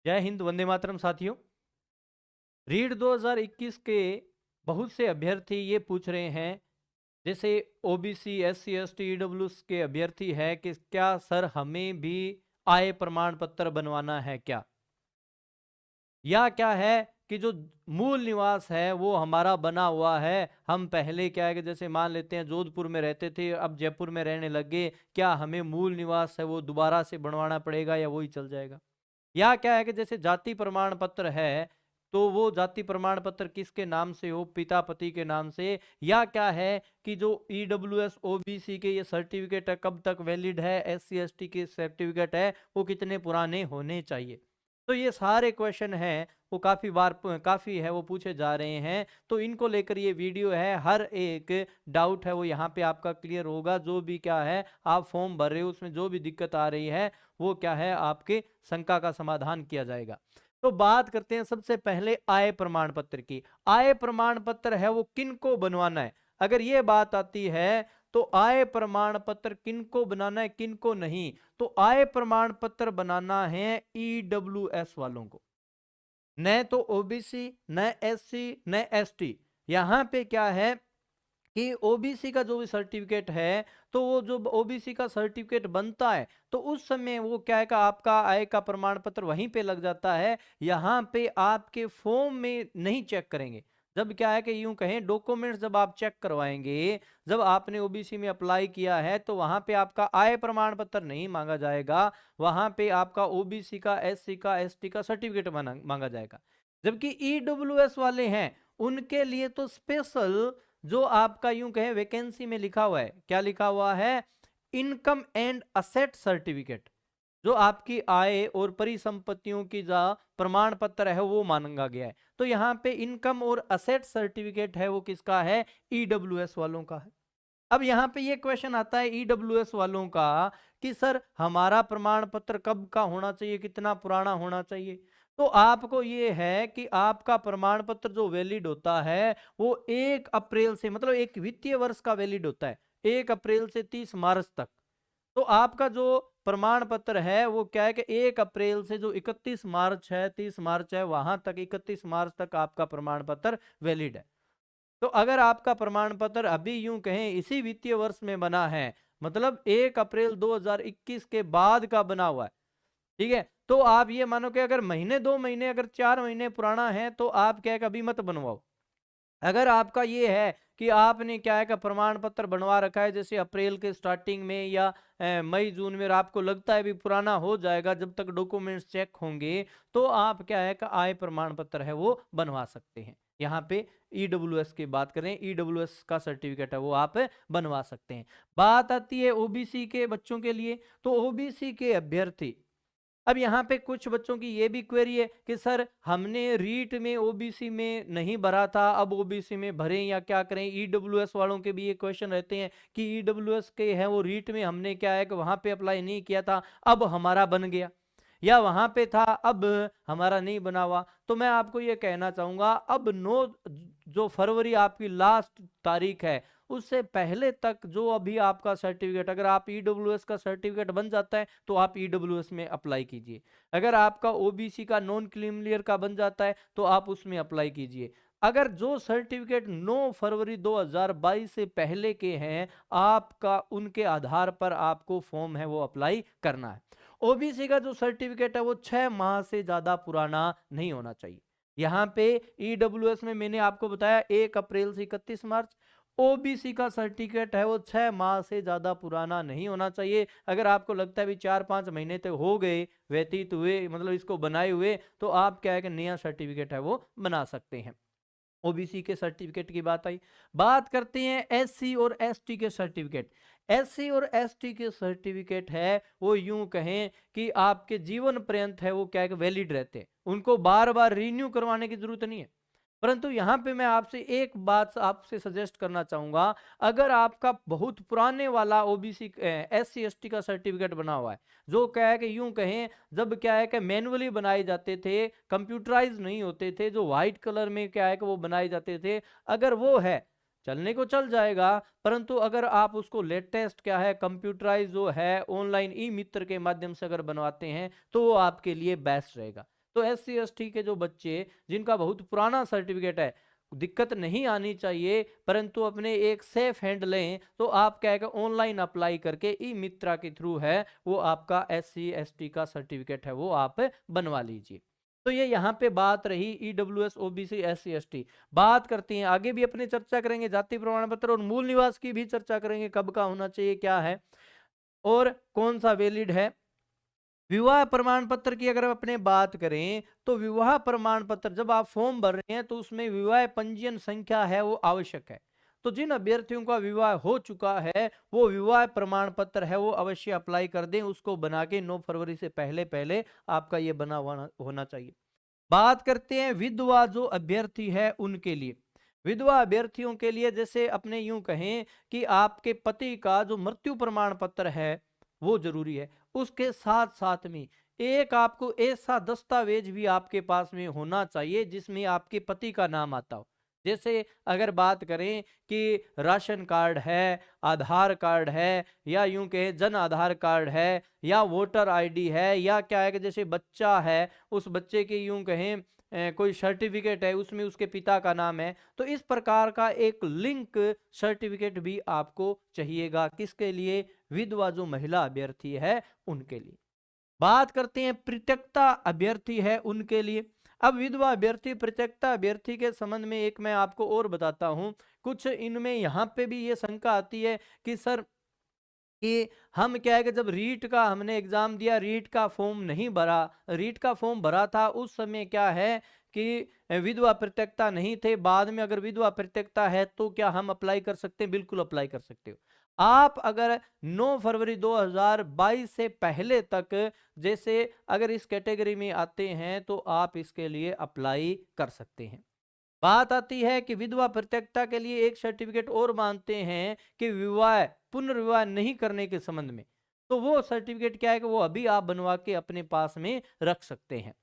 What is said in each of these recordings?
जय हिंद, वंदे मातरम साथियों। रीट 2021 के बहुत से अभ्यर्थी ये पूछ रहे हैं, जैसे ओबीसी, एससी, एसटी, ईडब्ल्यूएस के अभ्यर्थी है कि क्या सर हमें भी आय प्रमाण पत्र बनवाना है क्या, या क्या है कि जो मूल निवास है वो हमारा बना हुआ है। हम पहले क्या है कि जैसे मान लेते हैं जोधपुर में रहते थे, अब जयपुर में रहने लगे, क्या हमें मूल निवास है वो दोबारा से बनवाना पड़ेगा या वही चल जाएगा। या क्या है कि जैसे जाति प्रमाण पत्र है, तो वो जाति प्रमाण पत्र किसके नाम से हो, पिता पति के नाम से। या क्या है कि जो ईडब्ल्यूएस ओबीसी के ये सर्टिफिकेट है कब तक वैलिड है, एससी एसटी के सर्टिफिकेट है वो कितने पुराने होने चाहिए। तो ये सारे क्वेश्चन हैं वो काफी है वो पूछे जा रहे हैं। तो इनको लेकर ये वीडियो है, हर एक डाउट है वो यहाँ पे आपका क्लियर होगा। जो भी क्या है आप फॉर्म भर रहे हो उसमें जो भी दिक्कत आ रही है वो क्या है आपके शंका का समाधान किया जाएगा। तो बात करते हैं सबसे पहले आय प्रमाण पत्र की। आय प्रमाण पत्र है वो किनको बनवाना है, अगर ये बात आती है तो आय प्रमाण पत्र किनको बनाना है किनको नहीं। तो आय प्रमाण पत्र बनाना है ईडब्ल्यूएस वालों को, न तो ओबीसी, न एससी, न एसटी। यहां पे क्या है कि ओबीसी का जो भी सर्टिफिकेट है, तो वो जो ओबीसी का सर्टिफिकेट बनता है तो उस समय वो क्या है कि आपका आय का प्रमाण पत्र वहीं पे लग जाता है। यहाँ पे आपके फॉर्म में नहीं चेक करेंगे। जब क्या है कि यूं कहें डॉक्यूमेंट्स जब आप चेक करवाएंगे, जब आपने ओबीसी में अप्लाई किया है तो वहां पे आपका आय प्रमाण पत्र नहीं मांगा जाएगा, वहां पे आपका ओबीसी का, एससी का, एसटी का सर्टिफिकेट मांगा जाएगा। जबकि ईडब्ल्यूएस वाले हैं उनके लिए तो स्पेशल जो आपका यूं कहें वैकेंसी में लिखा हुआ है, क्या लिखा हुआ है, इनकम एंड असेट सर्टिफिकेट। जो आपकी आय और परिसंपत्तियों की जो प्रमाण पत्र है वो मांगा गया है। तो यहाँ पे इनकम और असेट सर्टिफिकेट है वो किसका है, ईडब्ल्यूएस वालों का है। अब यहाँ पे ये क्वेश्चन आता है ईडब्ल्यूएस वालों का कि सर हमारा प्रमाण पत्र कब का होना चाहिए, कितना पुराना होना चाहिए। तो आपको ये है कि आपका प्रमाण पत्र जो वैलिड होता है वो 1 अप्रैल से, मतलब एक वित्तीय वर्ष का वैलिड होता है, 1 अप्रैल से 30 मार्च तक। तो आपका जो प्रमाण पत्र है वो क्या है कि 1 अप्रैल से जो 31 मार्च है, 30 मार्च है, वहां तक 31 मार्च तक आपका प्रमाण पत्र वैलिड है। तो अगर आपका प्रमाण पत्र अभी यूं कहें इसी वित्तीय वर्ष में बना है, मतलब 1 अप्रैल 2021 के बाद का बना हुआ है, ठीक है, तो आप ये मानो कि अगर महीने 2 महीने अगर 4 महीने पुराना है तो आप क्या है कि अभी मत बनवाओ। अगर आपका ये है कि आपने क्या है का प्रमाण पत्र बनवा रखा है जैसे अप्रैल के स्टार्टिंग में या मई जून में, आपको लगता है भी पुराना हो जाएगा जब तक डॉक्यूमेंट्स चेक होंगे, तो आप क्या है का आय प्रमाण पत्र है वो बनवा सकते हैं। यहाँ पे ईडब्ल्यूएस की बात करें, ईडब्ल्यूएस का सर्टिफिकेट है वो आप बनवा सकते हैं। बात आती है ओबीसी के बच्चों के लिए। तो ओबीसी के अभ्यर्थी, अब यहाँ पे कुछ बच्चों की ये भी क्वेरी है कि सर हमने रीट में ओबीसी में नहीं भरा था, अब ओबीसी में भरें या क्या करें। ईडब्ल्यूएस वालों के भी ये क्वेश्चन रहते हैं कि ईडब्ल्यूएस के हैं वो रीट में हमने क्या है कि वहां पे अप्लाई नहीं किया था, अब हमारा बन गया, या वहां पे था अब हमारा नहीं बना हुआ। तो मैं आपको ये कहना चाहूंगा, अब 9 जो फरवरी आपकी लास्ट तारीख है, उससे पहले तक जो अभी आपका सर्टिफिकेट, अगर आप ईडब्ल्यूएस का सर्टिफिकेट बन जाता है तो आप ईडब्ल्यूएस में अप्लाई कीजिए। अगर आपका ओबीसी का नॉन क्रीमिलियर का बन जाता है तो आप उसमें अप्लाई कीजिए। अगर जो सर्टिफिकेट 9 फरवरी 2022 से पहले के हैं, आपका उनके आधार पर आपको फॉर्म है वो अप्लाई करना है। ओबीसी का जो सर्टिफिकेट है वो 6 माह से ज्यादा पुराना नहीं होना चाहिए। यहाँ पे ईडब्ल्यूएस में मैंने आपको बताया 1 अप्रैल से 31 मार्च, ओबीसी का सर्टिफिकेट है वो 6 माह से ज्यादा पुराना नहीं होना चाहिए। अगर आपको लगता है भी 4-5 महीने तक हो गए व्यतीत हुए, मतलब इसको बनाए हुए, तो आप क्या है कि नया सर्टिफिकेट है वो बना सकते हैं। ओबीसी के सर्टिफिकेट की बात आई। बात करते हैं एससी और एसटी के सर्टिफिकेट। एससी और एसटी के सर्टिफिकेट है वो यूं कहें कि आपके जीवन पर्यंत है वो क्या है वैलिड रहते हैं, उनको बार बार रिन्यू करवाने की जरूरत नहीं है। परंतु यहाँ पे मैं आपसे एक बात आपसे सजेस्ट करना चाहूंगा, अगर आपका बहुत पुराने वाला ओबीसी एससी एसटी का सर्टिफिकेट बना हुआ है, जो क्या है कि यूं कहें जब क्या है कि मैनुअली बनाए जाते थे, कंप्यूटराइज नहीं होते थे, जो व्हाइट कलर में क्या है कि वो बनाए जाते थे, अगर वो है चलने को चल जाएगा। परंतु अगर आप उसको लेटेस्ट क्या है कंप्यूटराइज जो है ऑनलाइन ई मित्र के माध्यम से अगर बनवाते हैं तो वो आपके लिए बेस्ट रहेगा। तो SC/ST के जो बच्चे जिनका बहुत पुराना सर्टिफिकेट है, दिक्कत नहीं आनी चाहिए, परंतु अपने एक सेफ हैंड लें, तो आप क्या है ऑनलाइन अप्लाई करके ई मित्रा के थ्रू है वो आपका SC/ST का सर्टिफिकेट है वो आप बनवा लीजिए। तो ये यहाँ पे बात रही EWS OBC SC/ST। बात करते हैं आगे भी अपनी चर्चा करेंगे जाति प्रमाण पत्र और मूल निवास की भी चर्चा करेंगे, कब का होना चाहिए, क्या है और कौन सा वैलिड है। विवाह प्रमाण पत्र की अगर अपने बात करें तो विवाह प्रमाण पत्र जब आप फॉर्म भर रहे हैं तो उसमें विवाह पंजीयन संख्या है वो आवश्यक है। तो जिन अभ्यर्थियों का विवाह हो चुका है वो विवाह प्रमाण पत्र है वो अवश्य अप्लाई कर दें, उसको बना के 9 फरवरी से पहले पहले आपका ये बना हुआ होना चाहिए। बात करते हैं विधवा जो अभ्यर्थी है उनके लिए। विधवा अभ्यर्थियों के लिए जैसे अपने यूं कहें कि आपके पति का जो मृत्यु प्रमाण पत्र है वो जरूरी है, उसके साथ साथ में एक आपको ऐसा दस्तावेज भी आपके पास में होना चाहिए जिसमें आपके पति का नाम आता हो। जैसे अगर बात करें कि राशन कार्ड है, आधार कार्ड है, या यूं कहें जन आधार कार्ड है, या वोटर आईडी है, या क्या है कि जैसे बच्चा है उस बच्चे के यूं कहें कोई सर्टिफिकेट है उसमें उसके पिता का नाम है, तो इस प्रकार का एक लिंक सर्टिफिकेट भी आपको चाहिएगा। किसके लिए? विधवा जो महिला अभ्यर्थी है उनके लिए। बात करते हैं पृथकता अभ्यर्थी है उनके लिए। अब विधवा अभ्यर्थी पृथकता अभ्यर्थी के संबंध में एक मैं आपको और बताता हूं। कुछ इनमें यहां पे भी ये शंका आती है कि सर कि हम क्या है कि जब रीट का हमने एग्जाम दिया, रीट का फॉर्म नहीं भरा, रीट का फॉर्म भरा था उस समय क्या है कि विधवा पृथकता नहीं थे, बाद में अगर विधवा पृथकता है तो क्या हम अप्लाई कर सकते हैं? बिल्कुल अप्लाई कर सकते हो। आप अगर 9 फरवरी 2022 से पहले तक जैसे अगर इस कैटेगरी में आते हैं तो आप इसके लिए अप्लाई कर सकते हैं। बात आती है कि विधवा पृथकता के लिए एक सर्टिफिकेट और मानते हैं कि विवाह पुनर्विवाह नहीं करने के संबंध में, तो वो सर्टिफिकेट क्या है कि वो अभी आप बनवा के अपने पास में रख सकते हैं।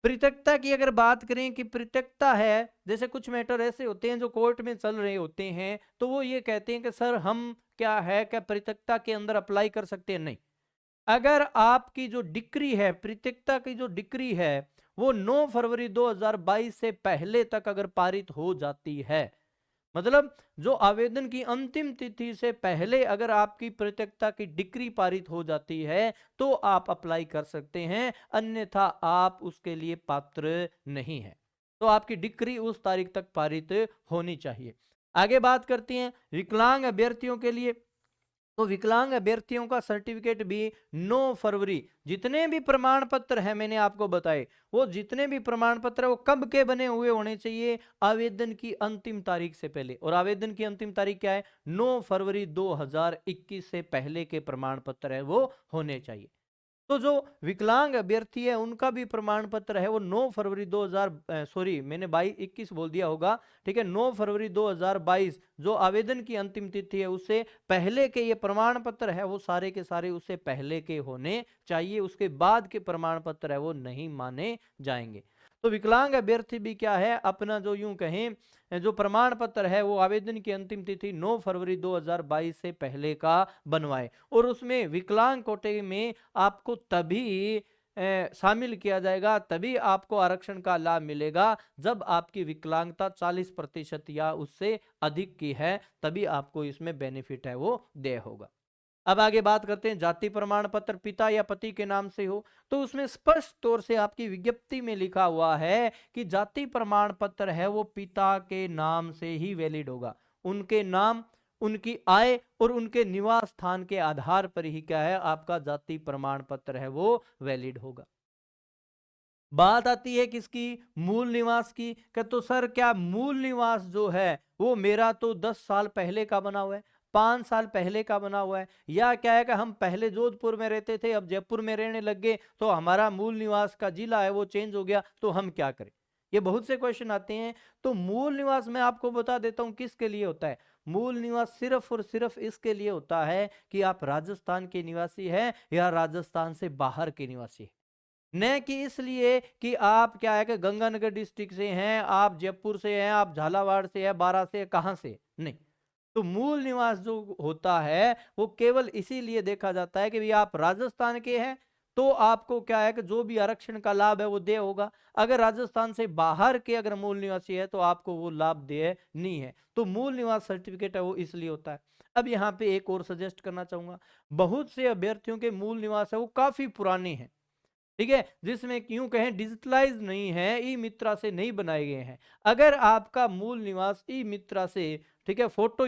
पृथकता की अगर बात करें कि पृथकता है, जैसे कुछ मैटर ऐसे होते हैं जो कोर्ट में चल रहे होते हैं तो वो ये कहते हैं कि सर हम क्या है क्या पृथकता के अंदर अप्लाई कर सकते हैं? नहीं। अगर आपकी जो डिक्री है, पृथकता की जो डिक्री है वो 9 फरवरी 2022 से पहले तक अगर पारित हो जाती है, मतलब जो आवेदन की अंतिम तिथि से पहले अगर आपकी पृथकता की डिक्री पारित हो जाती है तो आप अप्लाई कर सकते हैं, अन्यथा आप उसके लिए पात्र नहीं है। तो आपकी डिक्री उस तारीख तक पारित होनी चाहिए। आगे बात करते हैं विकलांग अभ्यर्थियों के लिए। तो विकलांग अभ्यर्थियों का सर्टिफिकेट भी 9 फरवरी, जितने भी प्रमाण पत्र हैं मैंने आपको बताए, वो जितने भी प्रमाण पत्र वो कब के बने हुए होने चाहिए? आवेदन की अंतिम तारीख से पहले। और आवेदन की अंतिम तारीख क्या है? 9 फरवरी 2021 से पहले के प्रमाण पत्र है वो होने चाहिए। तो जो विकलांग अभ्यर्थी है उनका भी प्रमाण पत्र है वो 9 फरवरी 2000 सॉरी मैंने 21 बोल दिया होगा, ठीक है, 9 फरवरी 2022 जो आवेदन की अंतिम तिथि है उससे पहले के ये प्रमाण पत्र है वो सारे के सारे उससे पहले के होने चाहिए, उसके बाद के प्रमाण पत्र है वो नहीं माने जाएंगे। तो विकलांग अभ्यर्थी भी क्या है अपना जो यूं कहें जो प्रमाण पत्र है वो आवेदन की अंतिम तिथि 9 फरवरी 2022 से पहले का बनवाए, और उसमें विकलांग कोटे में आपको तभी शामिल किया जाएगा, तभी आपको आरक्षण का लाभ मिलेगा जब आपकी विकलांगता 40% या उससे अधिक की है, तभी आपको इसमें बेनिफिट है वो दे होगा। अब आगे बात करते हैं जाति प्रमाण पत्र पिता या पति के नाम से हो, तो उसमें स्पष्ट तौर से आपकी विज्ञप्ति में लिखा हुआ है कि जाति प्रमाण पत्र है वो पिता के नाम से ही वैलिड होगा। उनके नाम, उनकी आय और उनके निवास स्थान के आधार पर ही क्या है आपका जाति प्रमाण पत्र है वो वैलिड होगा। बात आती है किसकी? मूल निवास की। क्या तो सर क्या मूल निवास जो है वो मेरा तो 10 साल पहले का बना हुआ है, 5 साल पहले का बना हुआ है, या क्या है कि हम पहले जोधपुर में रहते थे अब जयपुर में रहने लग गए तो हमारा मूल निवास का जिला है वो चेंज हो गया, तो हम क्या करें? ये बहुत से क्वेश्चन आते हैं। तो मूल निवास मैं आपको बता देता हूं किसके लिए होता है। मूल निवास सिर्फ और सिर्फ इसके लिए होता है कि आप राजस्थान के निवासी हैं या राजस्थान से बाहर के निवासी हैं, न कि इसलिए कि आप क्या है कि गंगानगर डिस्ट्रिक्ट से हैं, आप जयपुर से हैं, आप झालावाड़ से हैं, बारां से, कहां से, नहीं। तो मूल निवास जो होता है वो केवल इसीलिए देखा जाता है कि भाई आप राजस्थान के हैं तो आपको क्या है कि जो भी आरक्षण का लाभ है वो देय होगा। अगर राजस्थान से बाहर के अगर मूल निवासी है तो आपको वो लाभ देय नहीं है। तो मूल निवास सर्टिफिकेट है वो इसलिए होता है। अब यहाँ पे एक और सजेस्ट करना चाहूंगा, बहुत से अभ्यर्थियों के मूल निवास है वो काफी पुराने हैं, ठीक है, जिसमें क्यों कहें डिजिटलाइज नहीं है, ई मित्रा से नहीं बनाए गए हैं। अगर आपका मूल निवास ई मित्रा से, ठीक है, फोटो